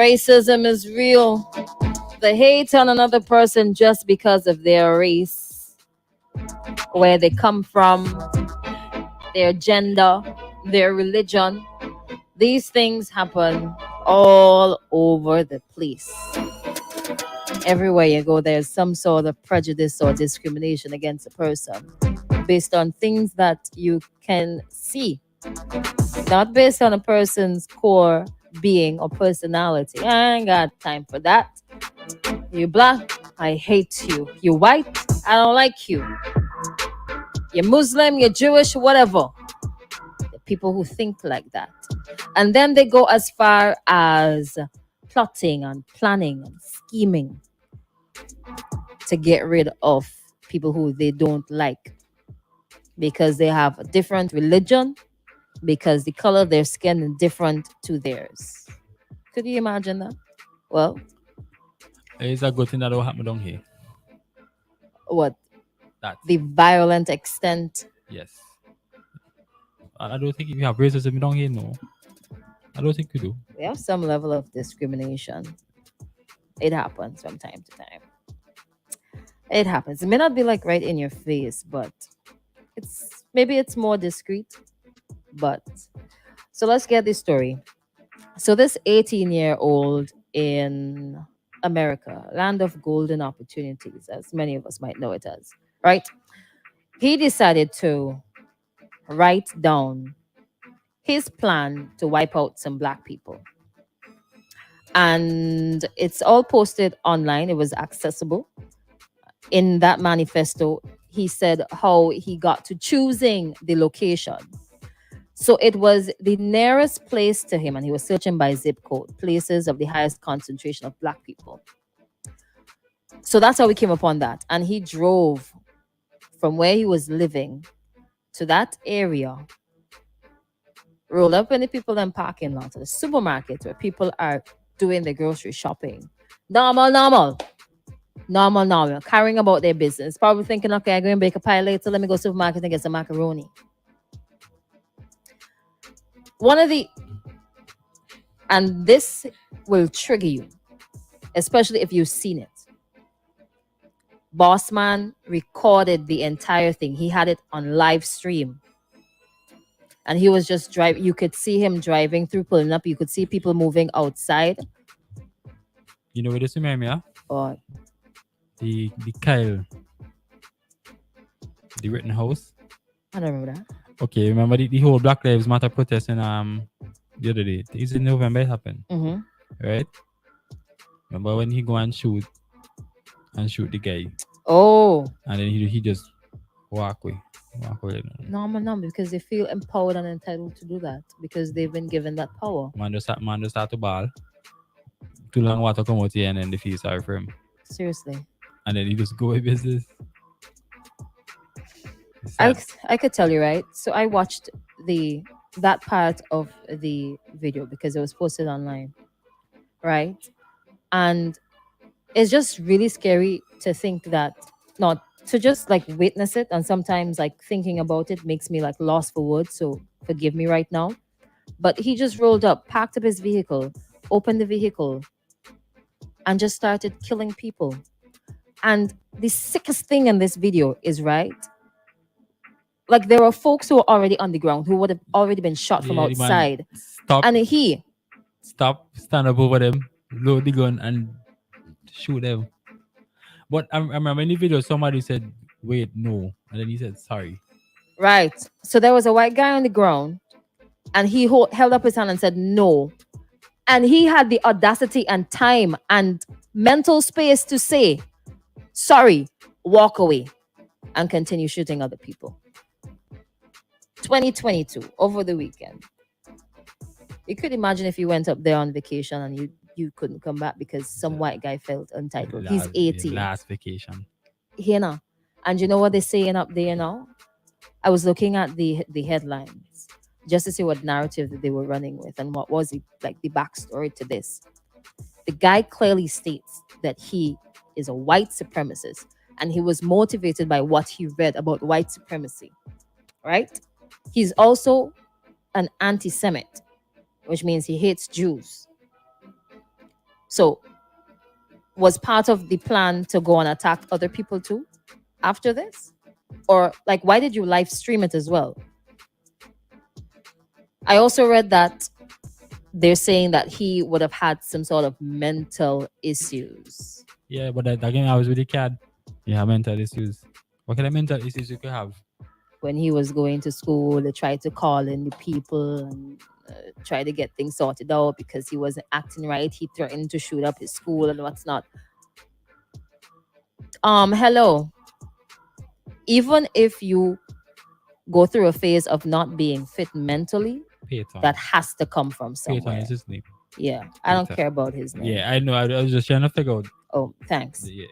Racism is real. The hate on another person just because of their race, where they come from, their gender, their religion. These things happen all over the place. Everywhere you go, there's some sort of prejudice or discrimination against a person based on things that you can see, not based on a person's core being or personality. I ain't got time for that. You black, I hate you. You white, I don't like you. You're Muslim, you're Jewish, whatever. The people who think like that. And then they go as far as plotting and planning and scheming to get rid of people who they don't like because they have a different religion, because the color of their skin is different to theirs. Could you imagine that? Well, it's a good thing that will happen down here. What? That. The violent extent. Yes. I don't think if you have racism down here, no. I don't think you do. We have some level of discrimination. It happens from time to time. It happens. It may not be like right in your face, but it's more discreet. But so let's get this story. So this 18-year-old in America, land of golden opportunities, as many of us might know it as, right? He decided to write down his plan to wipe out some black people. And it's all posted online. It was accessible. In that manifesto, he said how he got to choosing the location. So it was the nearest place to him, and he was searching by zip code, places of the highest concentration of black people. So that's how we came upon that. And he drove from where he was living to that area, rolled up in the people in parking lot, to the supermarket where people are doing their grocery shopping. Normal, carrying about their business. Probably thinking, okay, I'm going to bake a pie later. Let me go to the supermarket and get some macaroni. And this will trigger you, especially if you've seen it. Bossman recorded the entire thing. He had it on live stream. And he was just driving. You could see him driving through, pulling up. You could see people moving outside. You know where this remember me, yeah? Or the Kyle, the Rittenhouse. I don't remember that. Okay, remember the whole Black Lives Matter protest in the other day? It's in November it happened. Mm-hmm. Right? Remember when he go and shoot the guy? Oh. And then he just walk away. No, because they feel empowered and entitled to do that because they've been given that power. Man just start to ball. Too long water come out here and then they feel sorry for him. Seriously. And then he just go with business. I could tell you, right? So I watched that part of the video because it was posted online, right? And it's just really scary to think that, not to just like witness it, and sometimes like thinking about it makes me like lost for words, so forgive me right now. But he just rolled up, packed up his vehicle, opened the vehicle, and just started killing people. And the sickest thing in this video is, right, like there are folks who are already on the ground who would have already been shot from outside. Stop. And stand up over them, load the gun and shoot them. But I remember in the video somebody said, wait, no. And then he said, sorry. Right. So there was a white guy on the ground and he held up his hand and said, no. And he had the audacity and time and mental space to say, sorry, walk away, and continue shooting other people. 2022, over the weekend. You could imagine if you went up there on vacation and you couldn't come back because some white guy felt entitled. He's 18. Last vacation. Here now. And you know what they're saying up there now? I was looking at the headlines just to see what narrative that they were running with and what was the backstory to this. The guy clearly states that he is a white supremacist and he was motivated by what he read about white supremacy, right? He's also an anti-Semite, which means he hates Jews. So, was part of the plan to go and attack other people too after this? Or like, why did you live stream it as well? I also read that they're saying that he would have had some sort of mental issues. Yeah, but again, I was with the cat. Yeah, mental issues. What kind of mental issues you could have? When he was going to school, they tried to call in the people and try to get things sorted out because he wasn't acting right. He threatened to shoot up his school and what's not. Hello. Even if you go through a phase of not being fit mentally, Peyton. that has to come from Peyton somewhere. is his name. Yeah, I don't Peter. care about his name. Yeah, I know. I was just trying to figure out. Oh, thanks. Yeah.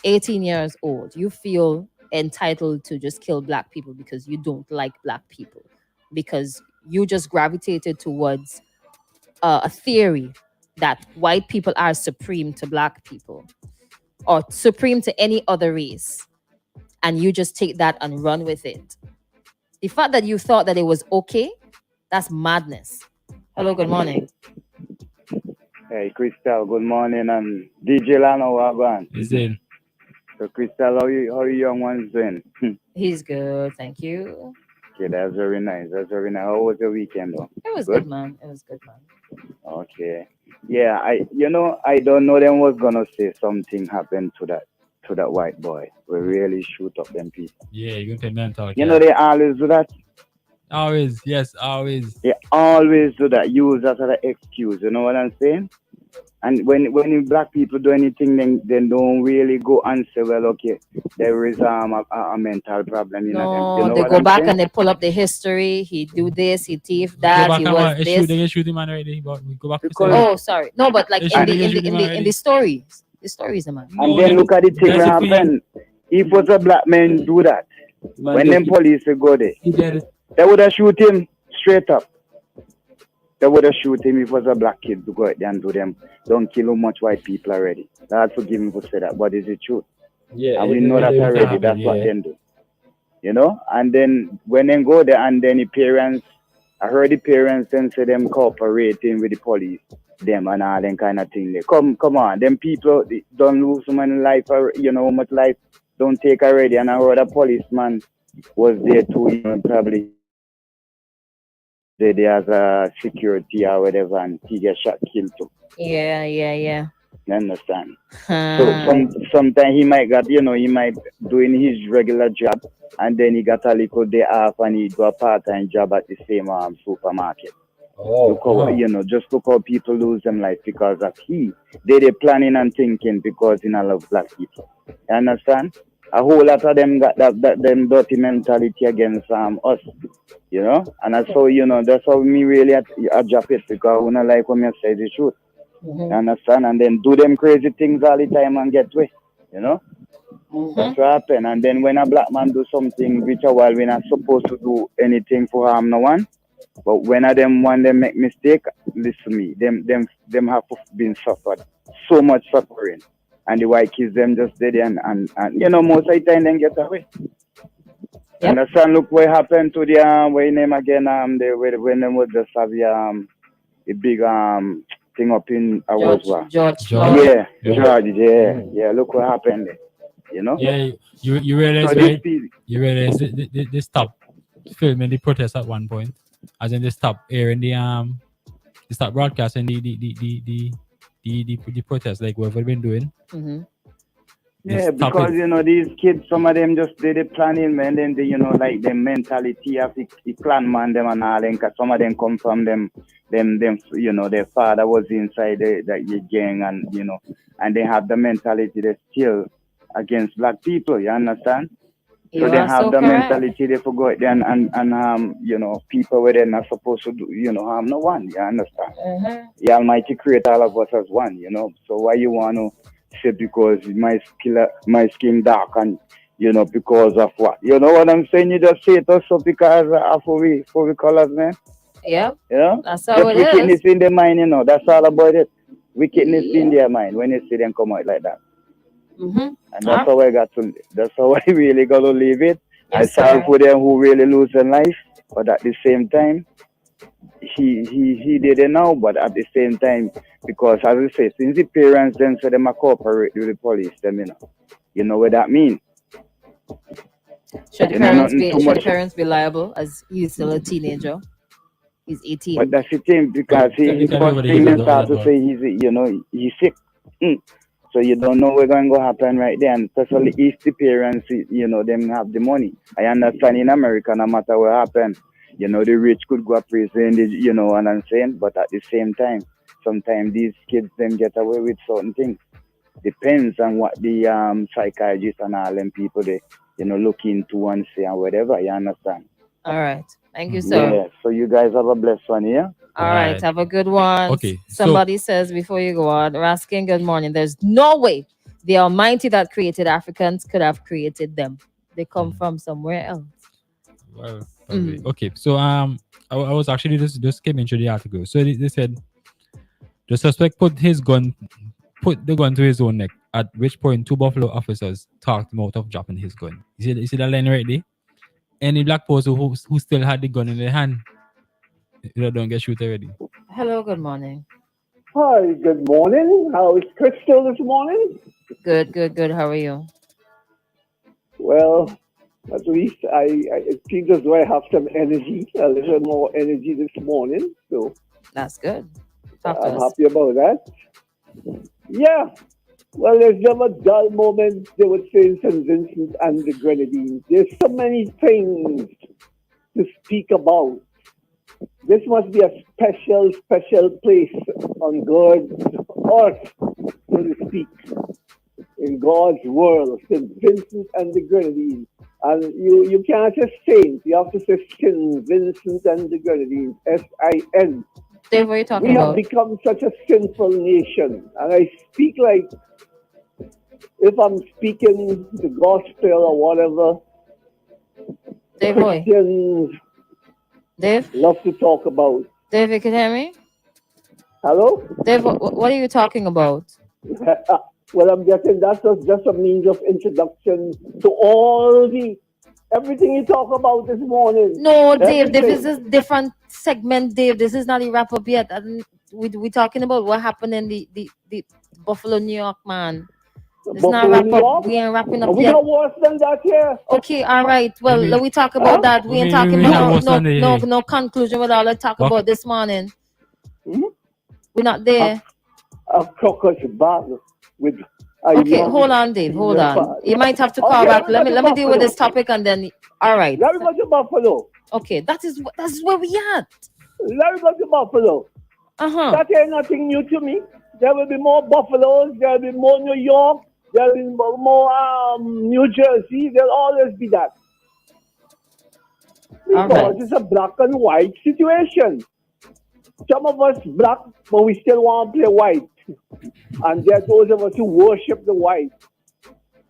18 years old. You feel entitled to just kill black people because you don't like black people, because you just gravitated towards a theory that white people are supreme to black people or supreme to any other race, and you just take that and run with it. The fact that you thought that it was okay, that's madness. Hello, good morning. Hey, Crystal, good morning. And DJ Lano, Waban. Is it? So, Crystal, how you young ones doing? He's good, thank you. Okay, that's very nice. That's very nice. How was your weekend, though? It was good, man. It was good, man. Okay. Yeah, I don't know them was gonna say something happened to that white boy. We really shoot up them people. Yeah, you can tell mental. You know they always do that. Always, yes, always. They always do that. Use that as an excuse. You know what I'm saying? And when black people do anything, then don't really go and say, well, okay, there is a mental problem. You know they what go I'm back saying? and they pull up the history. He do this, he thief Go that, back he and was what? this. They can shoot him already. But we go back to Because- say, Oh, sorry. No, but like They in shoot the him in already. the stories. The stories, man. And No, then look at the thing that's that the thing. happened. If was a black man do that, when them police will go there, he did. they would have shoot him straight up. They would have shoot him if it was a black kid to go out there and do them. Don't kill too much white people already. That's forgive me for say that, but it's the truth. Yeah, And we know that already. happen, That's what yeah. they do. You know? And then when they go there and then the parents, I heard the parents then say them cooperating with the police, them and all them kind of thing. They come on. Them people they don't lose so many life, how much life don't take already. And I heard a policeman was there too, probably there as a security or whatever, and he get shot, killed too. Yeah. You understand? So sometimes he might doing his regular job, and then he got a little day off, and he do a part-time job at the same supermarket. Look how, just look how people lose them life because of they planning and thinking because he love black people. You understand? A whole lot of them got that them dirty mentality against us, and that's how that's how me really I drop it because when I like when I say the truth. You understand? And then do them crazy things all the time and get away. That's what happen. And then when a black man do something which a while we're not supposed to do anything for harm no one. But when them make mistake, listen to me, them have been suffered so much suffering. And the white kids them just did and most of the time they get away. Yep. Understand? Look what happened to the what name again when them would just have a big thing up in George. Yeah, George, yeah. Look what happened there. Yeah, you realize, So right? these You realize they stopped filming the protest at one point, as in they stopped airing they stopped broadcasting the protest like what we've been doing. Mm-hmm. Yeah, Stop because it. these kids, some of them just did it planning, man. Then they, like the mentality of the clan man, them and all. Cause some of them come from them. Their father was inside the gang, and they have the mentality they still against black people. You understand? So they have the mentality they forgot then and people where they're not supposed to do harm no one. You understand? Mm-hmm. The Almighty create all of us as one. So why you want to say because my skin dark and because of what? You know what I'm saying? You just say it also because of we colors, man. Yeah. That's Just how it wickedness is. in their mind, That's all about it. Wickedness in their mind when you see them come out like that. Mm-hmm. And that's how I got to. That's how I really got to leave it. Yes, I sorry sir. for them who really lose their life, but at the same time, he didn't know, but at the same time, because as I say, since the parents then say them a cooperate with the police, them you know what that mean. Should the You know parents nothing be too should the much. parents be liable as he's still a teenager? He's But 18. that's the thing But because he technically over first the thing age they of the start to adult. say he's sick. Mm. So you don't know what's going to happen right there, and especially if the parents them have the money. I understand in America, no matter what happens, the rich could go to prison, what I'm saying. But at the same time, sometimes these kids them get away with certain things. Depends on what the psychiatrists and all them people they look into and say and whatever. You understand? All right. Thank you, Mhm. sir. Yeah. So you guys have a blessed one here. All right. Right. Have a good one. Okay. So Somebody says before you go on, Raskin, good morning. There's no way the Almighty that created Africans could have created them. They come from somewhere else. well, probably. Okay. So I was actually just came into the article. So they said the suspect put the gun to his own neck. At which point, two Buffalo officers talked him out of dropping his gun. You see that line right there? Any black person who still had the gun in their hand, don't get shoot already. Hello, good morning. Hi, good morning. How is Crystal this morning? Good, good, good. How are you? Well, at least it seems as though I have some energy, a little more energy this morning. So That's good. Talk to I'm us. happy about that. Yeah. Well, there's never dull moment, they would say in St. Vincent and the Grenadines. There's so many things to speak about. This must be a special, special place on God's earth, so to speak, in God's world, St. Vincent and the Grenadines. And you can't say Saint, you have to say St. Vincent and the Grenadines, SIN. Dave, what are you talking We have about? become such a sinful nation. And I speak like if I'm speaking the gospel or whatever, Dave, boy. Christians Dave? love to talk about. Dave, you can hear me? Hello? Dave, what are you talking about? Well, I'm guessing that's just a means of introduction to all the everything you talk about this morning. No, Dave, this Everything. is a different segment, Dave. This is not the wrap up yet. And we talking about what happened in the Buffalo, New York, man. It's not Buffalo, wrap New up. York. We ain't wrapping And up we yet. got worse than that here. Okay, all right. Well, Maybe- let we talk about that. We ain't talking we about have what's on the- no conclusion with all I talk What? about this morning. Hmm? We're not there. A crocus bag with a Okay, young hold on, Dave. Hold female on. father. You might have to call Okay, back. Let me everybody deal with this Buffalo. topic and then all right. Let me go to Buffalo. Okay, that's where we at. Let me go to Buffalo. Uh-huh. That ain't nothing new to me. There will be more Buffaloes. There will be more New York. There will be more New Jersey. There'll always be that. All Because right. it's a black and white situation. Some of us black, but we still want to play white. And there are those of us who worship the white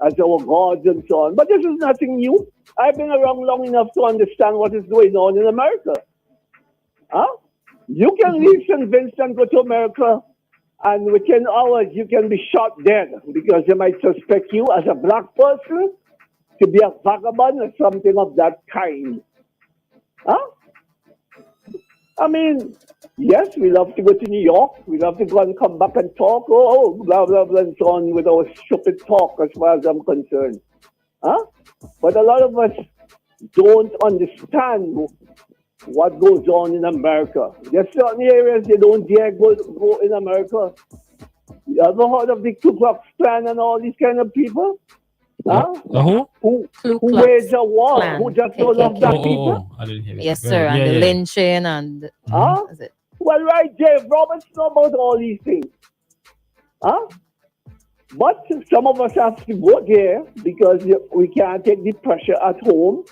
as our gods and so on. But this is nothing new. I've been around long enough to understand what is going on in America. Huh? You can leave St. Vincent, go to America, and within hours you can be shot dead because they might suspect you as a black person to be a vagabond or something of that kind. Huh? I mean, yes, we love to go to New York. We love to go and come back and talk. Oh, blah, blah, blah, and so on with our stupid talk as far as I'm concerned. Huh? But a lot of us don't understand what goes on in America. There's certain areas they don't dare go in America. You ever heard of the Ku Klux Klan and all these kind of people? Huh? Who? Ku Who Klux wage a war? Klan, Who just don't love KKK. black people? I didn't hear it. Yes, Well, sir. And yeah, the yeah. lynching and Huh? is it? Well, right, Dave Roberts know about all these things. Huh? But some of us have to go there because we can't take the pressure at home.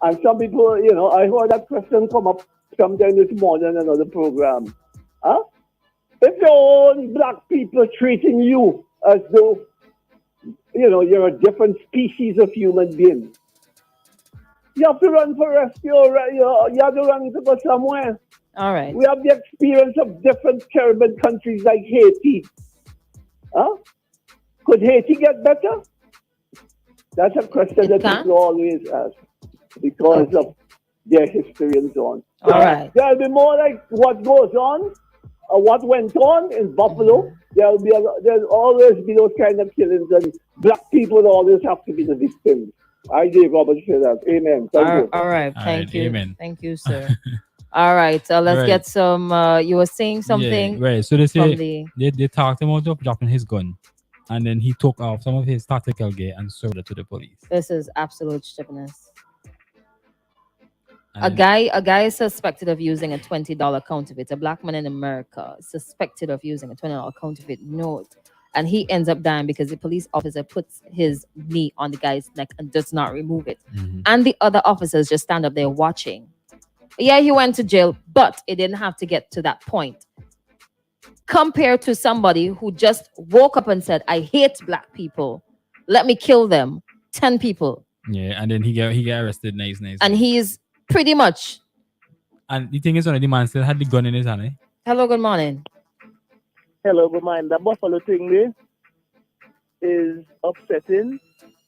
And some people, I heard that question come up sometime this morning in another program. Huh? If your own black people treating you as though, you're a different species of human being, you have to run for rescue. You have to run to go somewhere. All right. We have the experience of different Caribbean countries like Haiti. Huh? Could Haiti get better? That's a question It that can't? people always ask because of their history and so on. All right. There'll be more like what goes on, or what went on in Buffalo. There'll always be those kind of killings, and black people always have to be the victims. I gave Robert say that. Amen. Thank you. All right. All Thank right, you. amen. Thank you, sir. All right. So let's Right. get some. You were saying something. Yeah, right. So they from say the. they talked him out of dropping his gun, and then he took off some of his tactical gear and sold it to the police. This is absolute stupidness. And A then- guy is suspected of using a $20 counterfeit. A black man in America suspected of using a $20 counterfeit note, and he ends up dying because the police officer puts his knee on the guy's neck and does not remove it. Mhm. And the other officers just stand up there watching. Yeah, he went to jail, but it didn't have to get to that point. Compared to somebody who just woke up and said, "I hate black people. Let me kill them." 10 people, Yeah, and then he get arrested. Nice. and he's pretty much. And the thing is, one of the man still had the gun in his hand. Eh? Hello, good morning. Hello, good morning. The Buffalo thing there is upsetting,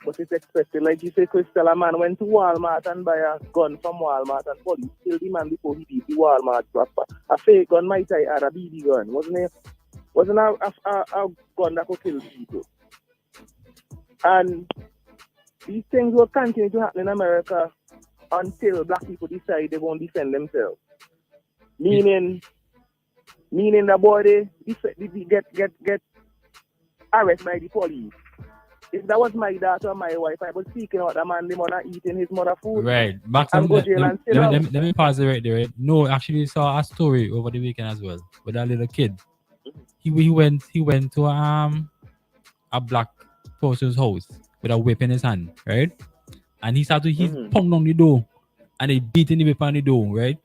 but it's expected. Like you say, Crystal, a man went to Walmart and buy a gun from Walmart, and police killed the man before he beat the Walmart shop. A fake gun might have had a BB gun, wasn't it? Wasn't a gun that could kill people. And these things will continue to happen in America until black people decide they won't defend themselves. Meaning the boy they get arrested by the police. If that was my daughter or my wife, I was speaking out the man, the mother eating his mother food. Right. Back And some, go let, jail let, and sit let, down. me- let me pause it right there. Right? No, actually saw a story over the weekend as well with that little kid. He went to a black person's house with a whip in his hand, right? And he started pound on the door and they beating the whip on the door, right?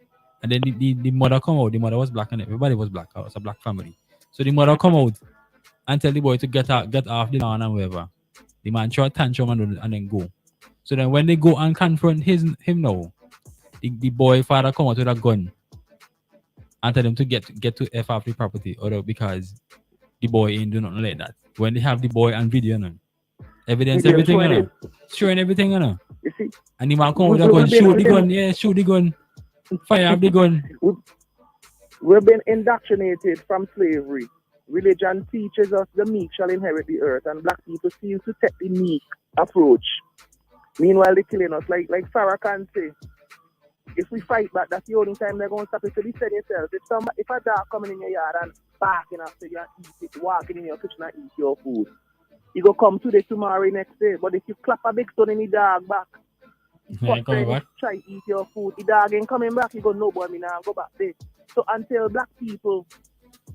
And then the mother come out. The mother was black and everybody was black. It was a black family. So the mother come out and tell the boy to get off the lawn and whatever. The man throw a tantrum and then go. So then when they go and confront him now, the boy father come out with a gun and tell him to get to F off the property or because the boy ain't do nothing like that. When they have the boy on video now, evidence Video everything showing you know. it. Showing everything you know. You see, And the man come with a gun, shoot the gun, shoot the gun, fire up the gun. we've been indoctrinated from slavery. Religion teaches us the meek shall inherit the earth, and black people seem to take the meek approach. Meanwhile, they're killing us. Like Farrakhan say, if we fight back, that's the only time they're going to stop it. So you said yourself, if a dog coming in your yard and barking after you and eat it, walking in your kitchen and eat your food, you go come today, tomorrow, next day. But if you clap a big stone in the dog back, Ain't coming back. try to eat your food, the dog ain't coming back, you go, no boy, me now go back there. So until black people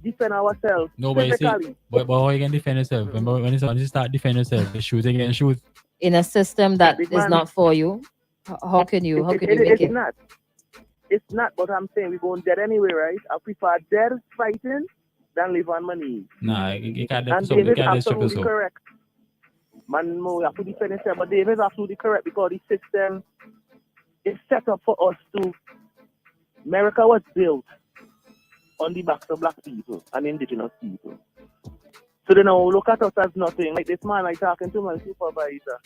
defend ourselves No, but you see, physically, but how you can defend yourself? Remember when you start defending yourself, you shoot again, shoot. In a system that Big is man. not for you, how can you make it? It's not, but I'm saying we're going dead anyway, right? I prefer dead fighting than live on my knees. Nah, you can't And do David's strip absolutely yourself. correct. Man, we have to defend himself, but David's absolutely correct because the system is set up for us to. America was built on the backs of black people and indigenous people. So they now look at us as nothing. Like this man, I talking to my supervisor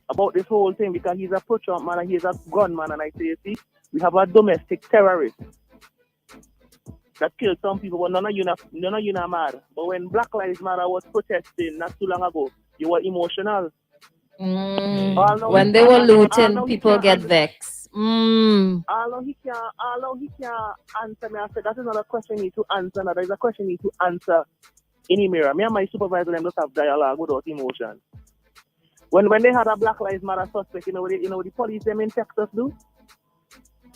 about this whole thing because he's a pro-Trump man and he's a gunman, and I say, see, we have a domestic terrorist that killed some people, but none of you not mad. But when Black Lives Matter was protesting not too long ago, you were emotional. When they were looting, people get vexed. Although he can't answer me, I said that's another question you need to answer. Now, there's a question you need to answer in the mirror. Me and my supervisor them just have dialogue without emotion. When they had a Black Lives Matter suspect, you know the police them in Texas do?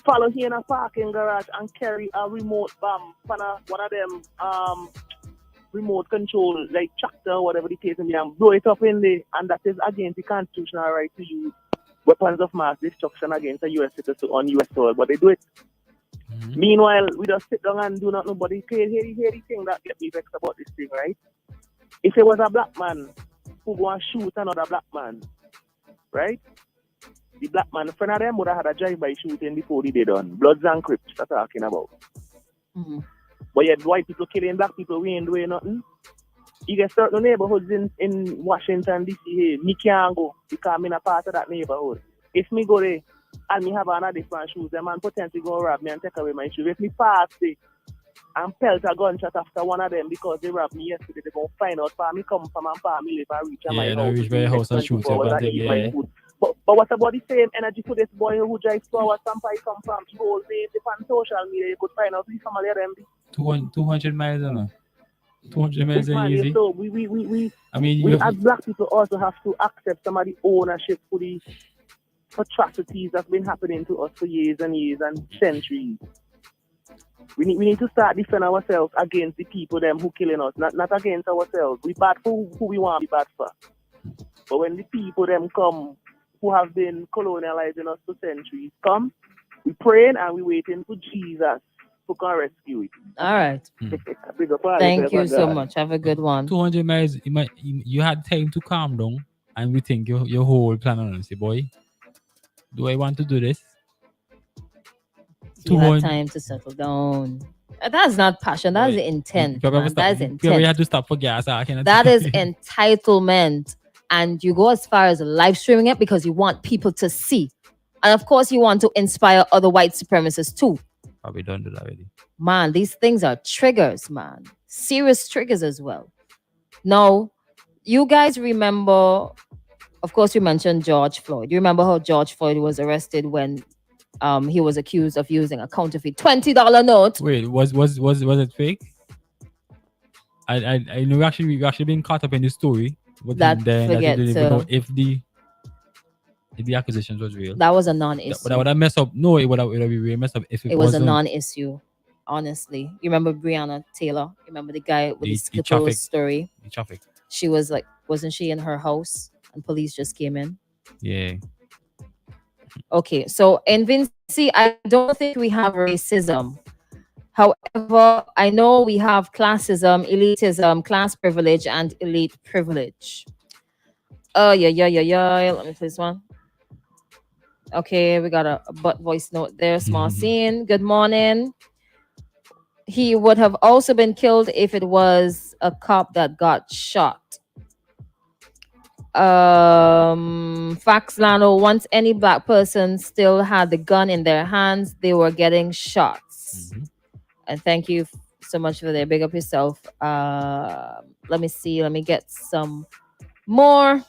Follow here in a parking garage and carry a remote bomb from one of them remote control, like tractor or whatever the case may be, and blow it up in there, and that is against the constitutional right to use weapons of mass destruction against a U.S. citizen on U.S. soil, but they do it. Mm-hmm. Meanwhile, we just sit down and do nothing, but hear the thing that get me vexed about this thing, right? If it was a black man who go and shoot another black man, right? The black man, friend of them would have had a drive-by shooting before they did on. Bloods and Crips, that's talking about. Mm-hmm. But yet, white people killing black people, we ain't doing nothing. You get certain neighborhoods in Washington, D.C., hey, me can't go because I'm in a part of that neighborhood. If me go there, and me have on a different shoes, the man potentially go rob me and take away my shoes. If me pass it and pelt a gunshot after one of them because they robbed me yesterday, they gonna find out for me come from and for me live and reach my house. Reach my house and shoot you. But what about the same energy for this boy who drives forward someplace come from? He goes on social media, you could find out who some of them. 200 miles, I know. 200 miles is easy. So we as black people also have to accept some of the ownership for the atrocities that's been happening to us for years and years and centuries. We need to start defending ourselves against the people them who killing us, not against ourselves. We bad for who we want to be bad for. But when the people them come who have been colonializing us for centuries come, we praying and we waiting for Jesus who can rescue it. All right. Thank you so much. Have a good one. 200 miles, you had time to calm down and rethink your whole plan on say, boy, do I want to do this? You had time to settle down. That's not passion. That's the intent. That's intent. You had to stop for gas. That is entitlement. And you go as far as live streaming it because you want people to see. And of course, you want to inspire other white supremacists too. Probably done that already. Man, these things are triggers, man. Serious triggers as well. Now, you guys remember, of course, you mentioned George Floyd. You remember how George Floyd was arrested when he was accused of using a counterfeit $20 note. Wait, was it fake? I know we actually been caught up in the story. But then forget if the accusations was real. That was a non-issue. That would have messed up. No, it would have been really messed up if it was a non-issue. Honestly, you remember Breonna Taylor? You remember the guy with the Skittles story? The traffic. She was like, wasn't she in her house and police just came in? Yeah. Okay, so in Vinci, I don't think we have racism. However, I know we have classism, elitism, class privilege, and elite privilege. Yeah. Let me play this one. Okay, we got a butt voice note there. Small scene. Good morning. He would have also been killed if it was a cop that got shot. Fax Lano, once any black person still had the gun in their hands, they were getting shots. And thank you so much for that. Big up yourself. Let me see. Let me get some more.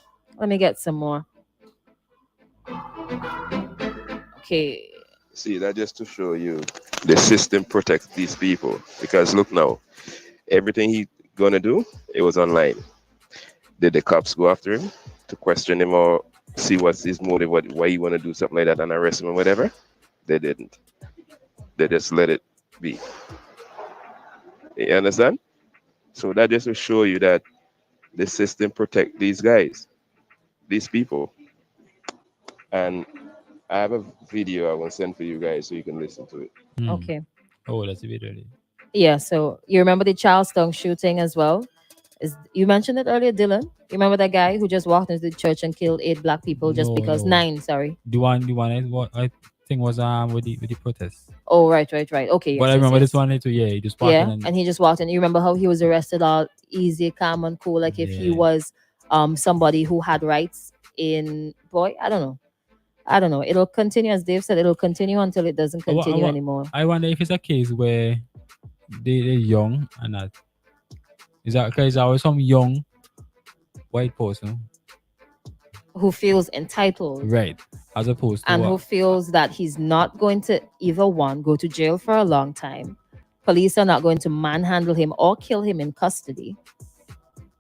Okay. See, that just to show you the system protects these people. Because look now, everything he gonna do, it was online. Did the cops go after him to question him or see what's his motive, why he wanna do something like that and arrest him or whatever? They didn't. They just let it be. You understand? So that just to show you that the system protect these guys, these people. And I have a video I will send for you guys so you can listen to it. Okay. Oh, that's a video. Yeah, so you remember the Charleston shooting as well? You mentioned it earlier, Dylan. You remember that guy who just walked into the church and killed 8 black people just because 9, sorry. The one I think was with the protests. Oh, right. Okay. Yes, but I remember this one too. Yeah, he just walked in. And he just walked in. You remember how he was arrested all easy, calm, and cool, like if he was somebody who had rights in I don't know. It'll continue, as Dave said, it'll continue until it doesn't continue anymore. I wonder if it's a case where they're young and that. Is that because there was some young white person who feels entitled, right, as opposed to who feels that he's not going to either one go to jail for a long time. Police are not going to manhandle him or kill him in custody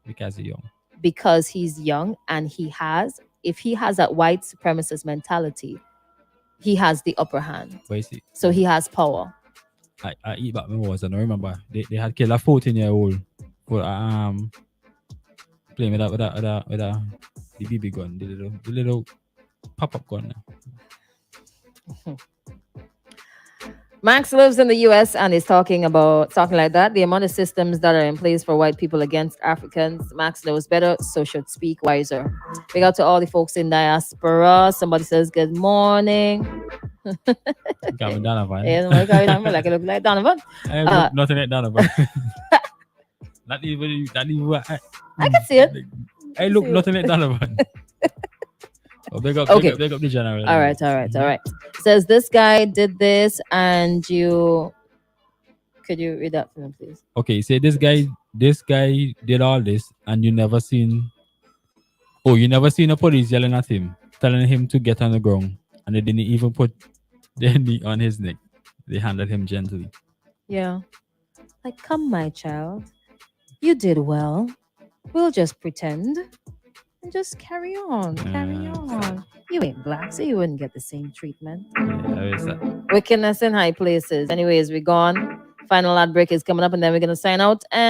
because he's young, and if he has that white supremacist mentality, he has the upper hand. So he has power. I eat back my words, and I remember they had killed a 14-year-old for playing with the BB gun, the little pop-up gun. Max lives in the US and is talking like that. The amount of systems that are in place for white people against Africans. Max knows better, so should speak wiser. Big out to all the folks in diaspora. Somebody says good morning. Gavin Donovan. Like it look like Donovan. Nothing like Donovan. Not even. I can see it. I look nothing like Donovan. Okay. Big up the general. All right. Says this guy did this, and you. Could you read that for me, please? Okay, say this guy did all this, and you never seen. Oh, you never seen the police yelling at him, telling him to get on the ground, and they didn't even put their knee on his neck. They handled him gently. Yeah. Like, come, my child. You did well. We'll just pretend and just carry on. Carry on. You ain't black, so you wouldn't get the same treatment. Wickedness in high places. Anyways, we're gone. Final ad break is coming up, and then we're going to sign out. And